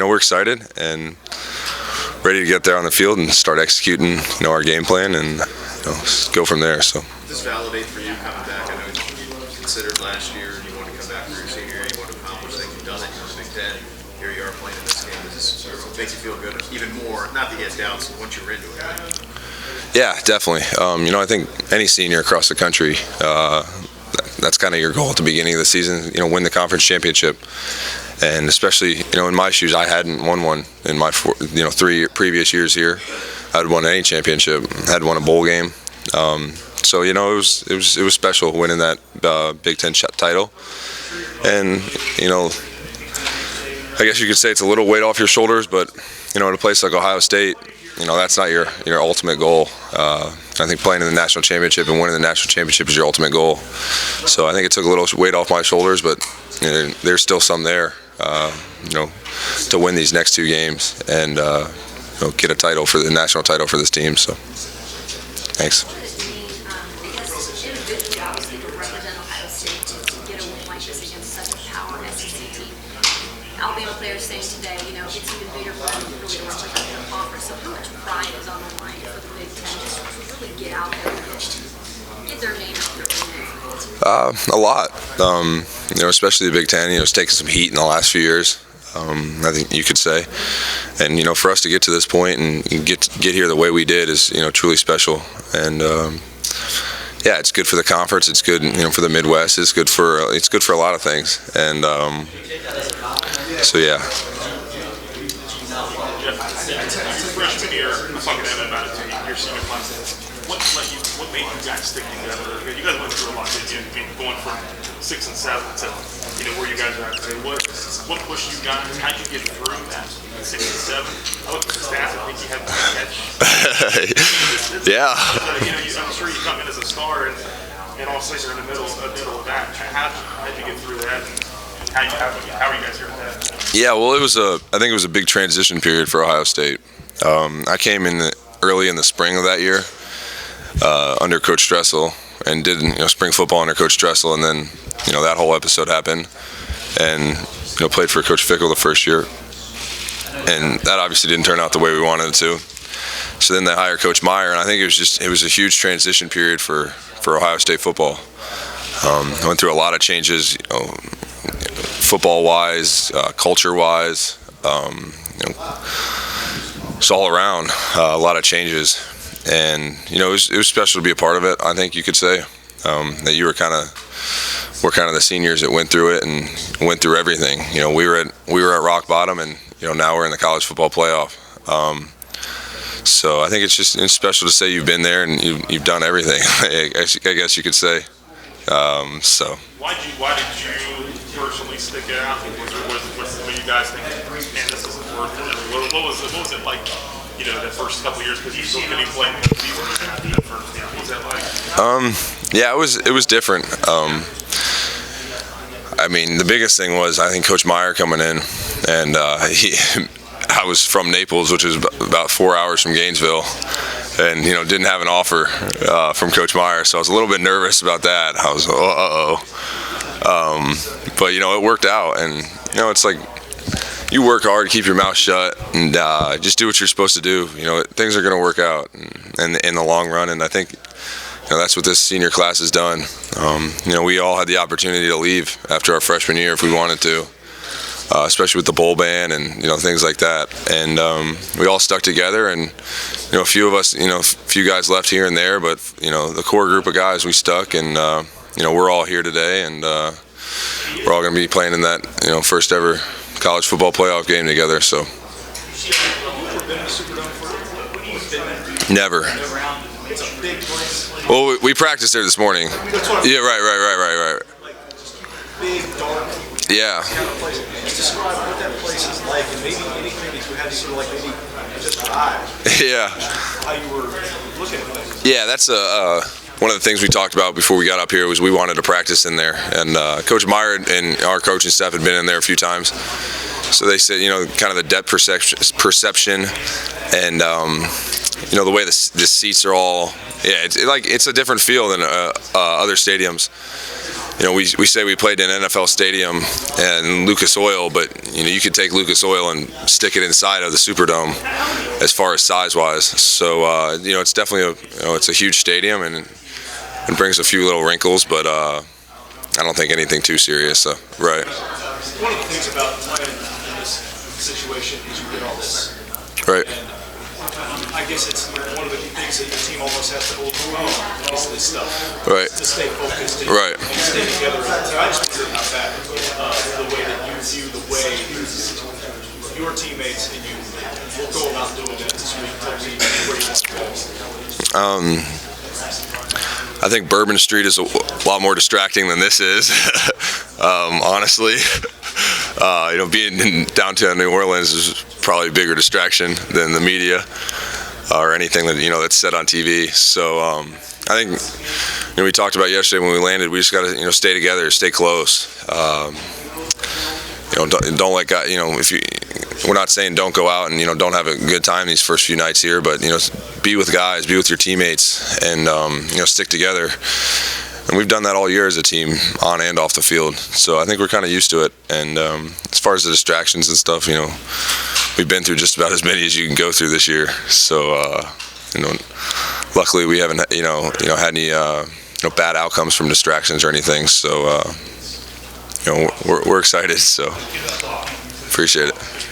We're excited and ready to get there on the field and start executing, our game plan and go from there. So. Does this validate for you coming back? I know you considered last year and you want to come back for your senior year. You want to accomplish things. You've done it. You're Big Ten. Here you are playing in this game. Does this make you feel good? Even more, not that you had doubts once you were into it. Yeah, definitely. I think any senior across the country, that's kind of your goal at the beginning of the season, win the conference championship. And especially, in my shoes, I hadn't won one in my 3 previous years here. I'd won any championship, had won a bowl game. It was special winning that Big Ten title. And, I guess you could say it's a little weight off your shoulders, but, in a place like Ohio State, that's not your ultimate goal. I think playing in the national championship and winning the national championship is your ultimate goal. So I think it took a little weight off my shoulders, but there's still some there, to win these next 2 games and get a title for the national title for this team. So, thanks. Alabama players saying today, it's even bigger for them to really represent their conference. So how much pride is on the line for the Big Ten just to really get out there and get their name out there? A lot. Especially the Big Ten. It's taken some heat in the last few years. I think you could say, and for us to get to this point and get here the way we did is truly special. And it's good for the conference. It's good for the Midwest. It's good for a lot of things. And yeah. Freshman year, I'm talking to Evan about it too. Your senior class. What made you guys stick together? You guys went through a lot, didn't you? Going from 6 and 7 to where you guys are at today. What pushed you guys? How'd you get through that 6 and 7? I looked at the stats. I think you had one catch. Yeah. I'm sure you come in as a star, and all of a sudden you're in the middle of that. How'd you get through that? How are you guys here with that? Yeah, well, I think it was a big transition period for Ohio State. I came in early in the spring of that year under Coach Dressel and did spring football under Coach Dressel, and then that whole episode happened, and played for Coach Fickle the first year, and that obviously didn't turn out the way we wanted it to. So then they hired Coach Meyer, and I think it was a huge transition period for Ohio State football. I went through a lot of changes, football-wise, culture-wise, just all around, a lot of changes. And, it was special to be a part of it, I think you could say, that you were kind of the seniors that went through it and went through everything. We were at rock bottom, and, now we're in the college football playoff. So I think it's special to say you've been there and you've done everything, I guess you could say. Why did you personally stick it out? What you guys think? Man, this isn't worth it. What was it like? The first couple of years, because you still couldn't even play that first year. What was that like? Yeah, it was different. The biggest thing was I think Coach Meyer coming in, and I was from Naples, which is about 4 hours from Gainesville, and didn't have an offer from Coach Meyer, so I was a little bit nervous about that. I was but it worked out, and it's like you work hard, keep your mouth shut, and just do what you're supposed to do. Things are going to work out in the long run, and I think that's what this senior class has done. We all had the opportunity to leave after our freshman year if we wanted to. Especially with the bowl ban and things like that, and we all stuck together. And a few of us, a few guys left here and there, but the core group of guys, we stuck, and we're all here today, and we're all going to be playing in that first ever college football playoff game together. So never. Well, we practiced there this morning. Yeah, right. Big, dark. Yeah. Just describe what that place is like, and maybe anything that you had to sort of like maybe just vibe. Yeah. How you were looking at things. Yeah, that's one of the things we talked about before we got up here was we wanted to practice in there, and Coach Meyer and our coaching staff had been in there a few times, so they said kind of the depth perception, and the way the seats are all, it's a different feel than other stadiums. we say we played in an NFL stadium and Lucas Oil, but you could take Lucas Oil and stick it inside of the Superdome as far as size-wise. So it's definitely it's a huge stadium and it brings a few little wrinkles, but I don't think anything too serious. So, right. One of the things about playing in this situation is you get all this. Right. And I guess it's one of the things that your team almost has to overcome is this stuff. Right. To stay focused and, Right. and stay together. I just wonder about that, the way that you view the way your teammates and you will go about doing that this week. Tell me where you want to go. I think Bourbon Street is a lot more distracting than this is, honestly. Being in downtown New Orleans is probably a bigger distraction than the media or anything that that's said on TV. So I think we talked about yesterday when we landed. We just got to stay together, stay close. Don't let guys. We're not saying don't go out and don't have a good time these first few nights here, but be with guys, be with your teammates, and stick together. And we've done that all year as a team, on and off the field. So I think we're kind of used to it. And as far as the distractions and stuff, we've been through just about as many as you can go through this year. So luckily we haven't had any bad outcomes from distractions or anything. So we're excited. So appreciate it.